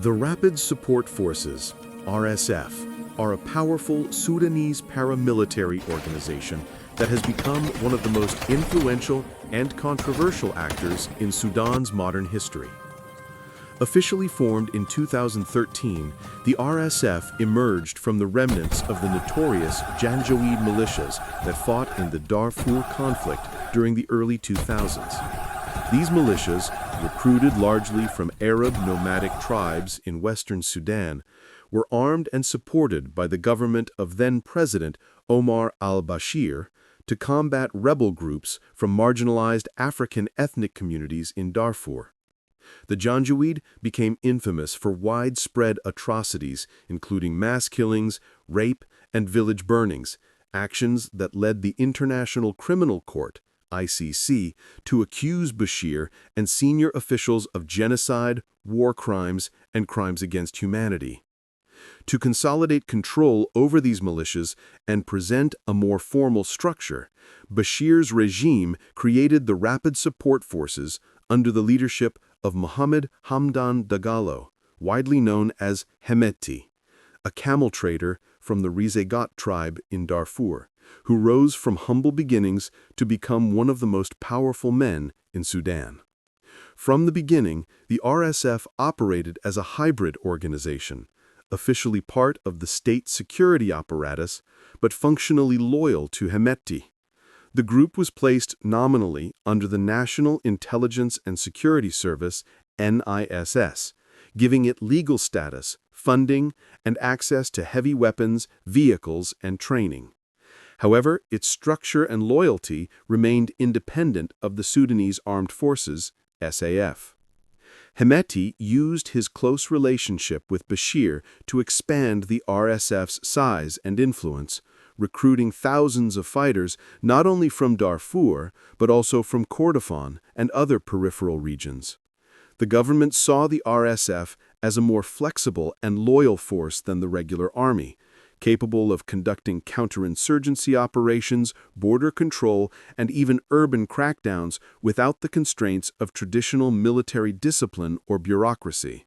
The Rapid Support Forces, RSF, are a powerful Sudanese paramilitary organization that has become one of the most influential and controversial actors in Sudan's modern history. Officially formed in 2013, the RSF emerged from the remnants of the notorious Janjaweed militias that fought in the Darfur conflict during the early 2000s. These militias, recruited largely from Arab nomadic tribes in western Sudan, were armed and supported by the government of then-President Omar al-Bashir to combat rebel groups from marginalized African ethnic communities in Darfur. The Janjaweed became infamous for widespread atrocities, including mass killings, rape, and village burnings, actions that led the International Criminal Court, ICC, to accuse Bashir and senior officials of genocide, war crimes, and crimes against humanity. To consolidate control over these militias and present a more formal structure, Bashir's regime created the Rapid Support Forces under the leadership of Mohammed Hamdan Dagalo, widely known as Hemeti, a camel trader from the Rizegat tribe in Darfur, who rose from humble beginnings to become one of the most powerful men in Sudan. From the beginning, the RSF operated as a hybrid organization, officially part of the state security apparatus, but functionally loyal to Hemeti. The group was placed nominally under the National Intelligence and Security Service, NISS, giving it legal status, funding, and access to heavy weapons, vehicles, and training. However, its structure and loyalty remained independent of the Sudanese Armed Forces, SAF. Hemeti used his close relationship with Bashir to expand the RSF's size and influence, recruiting thousands of fighters not only from Darfur, but also from Kordofan and other peripheral regions. The government saw the RSF as a more flexible and loyal force than the regular army, capable of conducting counterinsurgency operations, border control, and even urban crackdowns without the constraints of traditional military discipline or bureaucracy.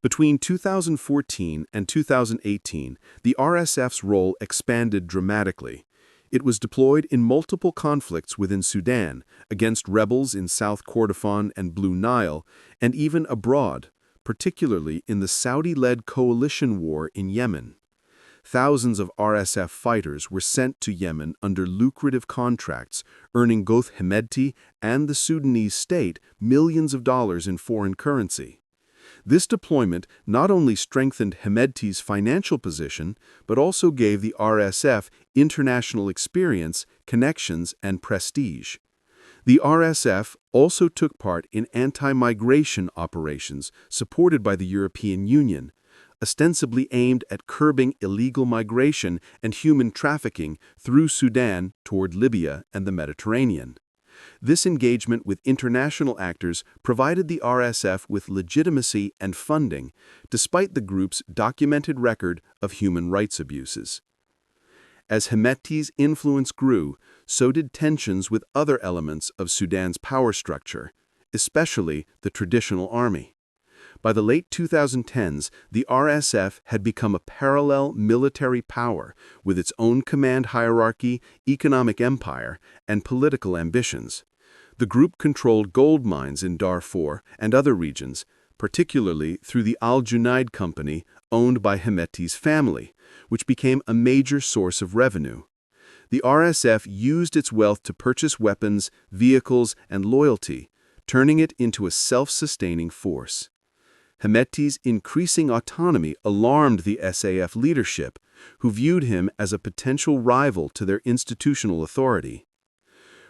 Between 2014 and 2018, the RSF's role expanded dramatically. It was deployed in multiple conflicts within Sudan, against rebels in South Kordofan and Blue Nile, and even abroad, particularly in the Saudi-led coalition war in Yemen. Thousands of RSF fighters were sent to Yemen under lucrative contracts, earning both Hemeti and the Sudanese state millions of dollars in foreign currency. This deployment not only strengthened Hemeti's financial position, but also gave the RSF international experience, connections, and prestige. The RSF also took part in anti-migration operations supported by the European Union, ostensibly aimed at curbing illegal migration and human trafficking through Sudan toward Libya and the Mediterranean. This engagement with international actors provided the RSF with legitimacy and funding, despite the group's documented record of human rights abuses. As Hemeti's influence grew, so did tensions with other elements of Sudan's power structure, especially the traditional army. By the late 2010s, the RSF had become a parallel military power with its own command hierarchy, economic empire, and political ambitions. The group controlled gold mines in Darfur and other regions, particularly through the Al-Junaid Company owned by Hemeti's family, which became a major source of revenue. The RSF used its wealth to purchase weapons, vehicles, and loyalty, turning it into a self-sustaining force. Hemeti's increasing autonomy alarmed the SAF leadership, who viewed him as a potential rival to their institutional authority.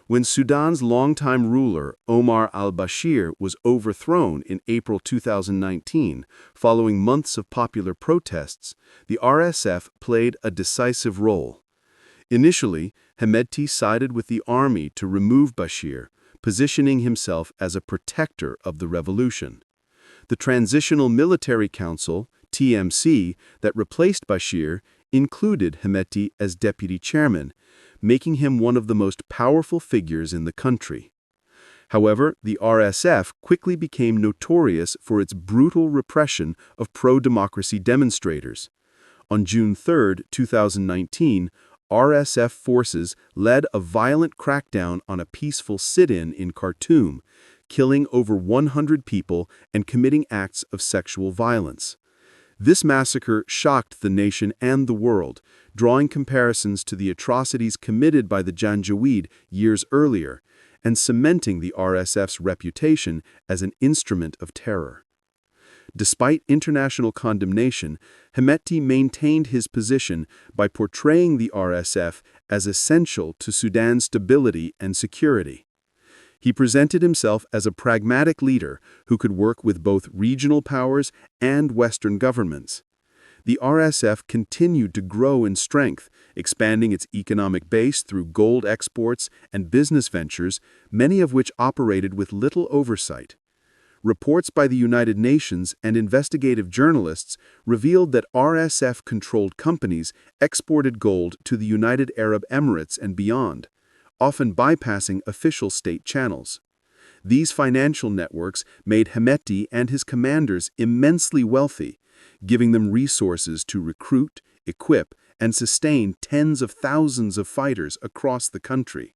When Sudan's longtime ruler, Omar al-Bashir, was overthrown in April 2019, following months of popular protests, the RSF played a decisive role. Initially, Hemeti sided with the army to remove Bashir, positioning himself as a protector of the revolution. The Transitional Military Council, TMC, that replaced Bashir included Hemeti as deputy chairman, making him one of the most powerful figures in the country. However, the RSF quickly became notorious for its brutal repression of pro-democracy demonstrators. On June 3, 2019, RSF forces led a violent crackdown on a peaceful sit-in in Khartoum, killing over 100 people and committing acts of sexual violence. This massacre shocked the nation and the world, drawing comparisons to the atrocities committed by the Janjaweed years earlier, and cementing the RSF's reputation as an instrument of terror. Despite international condemnation, Hemeti maintained his position by portraying the RSF as essential to Sudan's stability and security. He presented himself as a pragmatic leader who could work with both regional powers and Western governments. The RSF continued to grow in strength, expanding its economic base through gold exports and business ventures, many of which operated with little oversight. Reports by the United Nations and investigative journalists revealed that RSF-controlled companies exported gold to the United Arab Emirates and beyond, often bypassing official state channels. These financial networks made Hemeti and his commanders immensely wealthy, giving them resources to recruit, equip, and sustain tens of thousands of fighters across the country.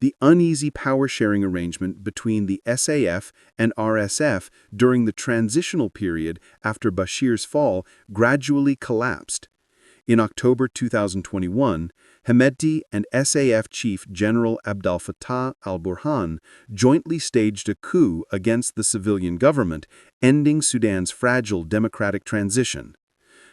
The uneasy power-sharing arrangement between the SAF and RSF during the transitional period after Bashir's fall gradually collapsed. In October 2021, Hemeti and SAF Chief General Abdel Fattah al-Burhan jointly staged a coup against the civilian government, ending Sudan's fragile democratic transition.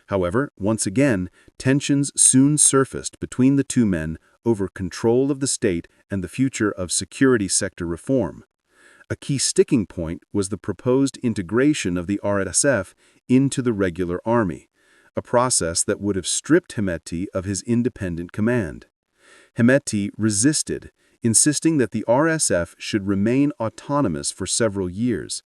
However, once again, tensions soon surfaced between the two men over control of the state and the future of security sector reform. A key sticking point was the proposed integration of the RSF into the regular army, a process that would have stripped Hemeti of his independent command. Hemeti resisted, insisting that the RSF should remain autonomous for several years.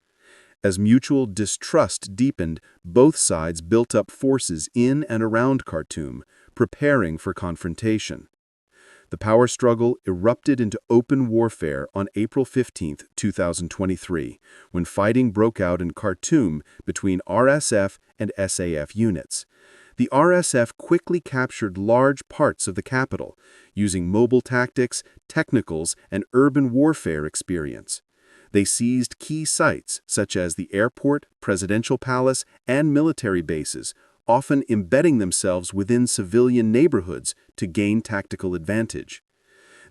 As mutual distrust deepened, both sides built up forces in and around Khartoum, preparing for confrontation. The power struggle erupted into open warfare on April 15, 2023, when fighting broke out in Khartoum between RSF and SAF units. The RSF quickly captured large parts of the capital, using mobile tactics, technicals, and urban warfare experience. They seized key sites such as the airport, presidential palace, and military bases, often embedding themselves within civilian neighborhoods to gain tactical advantage.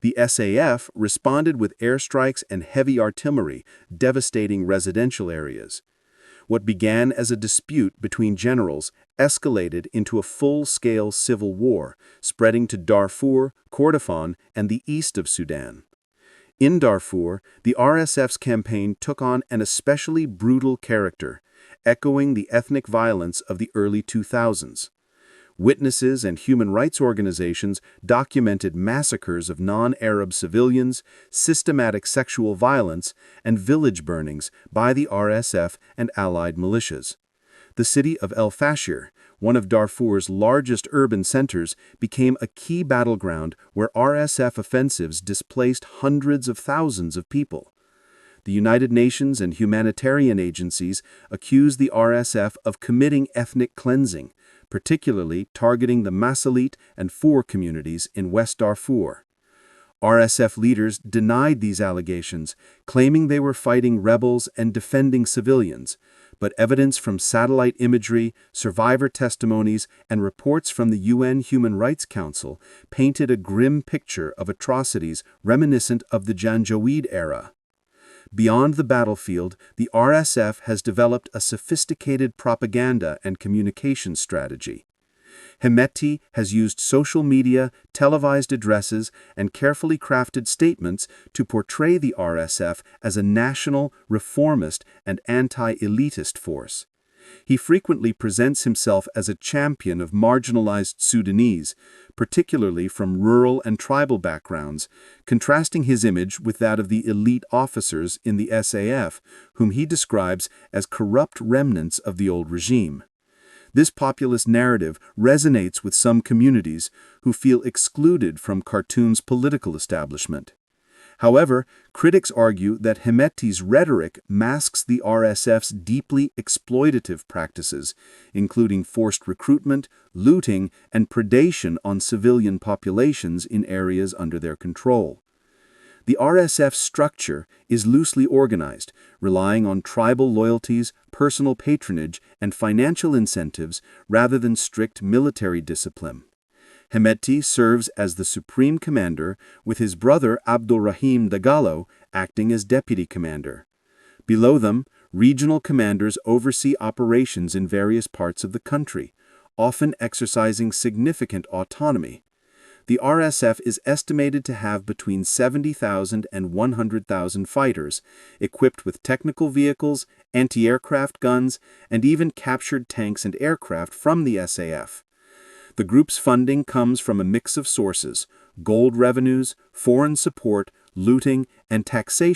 The SAF responded with airstrikes and heavy artillery, devastating residential areas. What began as a dispute between generals escalated into a full-scale civil war, spreading to Darfur, Kordofan, and the east of Sudan. In Darfur, the RSF's campaign took on an especially brutal character, echoing the ethnic violence of the early 2000s. Witnesses and human rights organizations documented massacres of non-Arab civilians, systematic sexual violence, and village burnings by the RSF and allied militias. The city of El Fasher, one of Darfur's largest urban centers, became a key battleground where RSF offensives displaced hundreds of thousands of people. The United Nations and humanitarian agencies accuse the RSF of committing ethnic cleansing, particularly targeting the Masalit and Four communities in West Darfur. RSF leaders denied these allegations, claiming they were fighting rebels and defending civilians, but evidence from satellite imagery, survivor testimonies, and reports from the UN Human Rights Council painted a grim picture of atrocities reminiscent of the Janjaweed era. Beyond the battlefield, the RSF has developed a sophisticated propaganda and communication strategy. Hemeti has used social media, televised addresses, and carefully crafted statements to portray the RSF as a national, reformist, and anti-elitist force. He frequently presents himself as a champion of marginalized Sudanese, particularly from rural and tribal backgrounds, contrasting his image with that of the elite officers in the SAF, whom he describes as corrupt remnants of the old regime. This populist narrative resonates with some communities who feel excluded from Khartoum's political establishment. However, critics argue that Hemeti's rhetoric masks the RSF's deeply exploitative practices, including forced recruitment, looting, and predation on civilian populations in areas under their control. The RSF's structure is loosely organized, relying on tribal loyalties, personal patronage, and financial incentives rather than strict military discipline. Hemeti serves as the supreme commander, with his brother Abdulrahim Dagalo acting as deputy commander. Below them, regional commanders oversee operations in various parts of the country, often exercising significant autonomy. The RSF is estimated to have between 70,000 and 100,000 fighters, equipped with technical vehicles, anti-aircraft guns, and even captured tanks and aircraft from the SAF. The group's funding comes from a mix of sources: gold revenues, foreign support, looting, and taxation.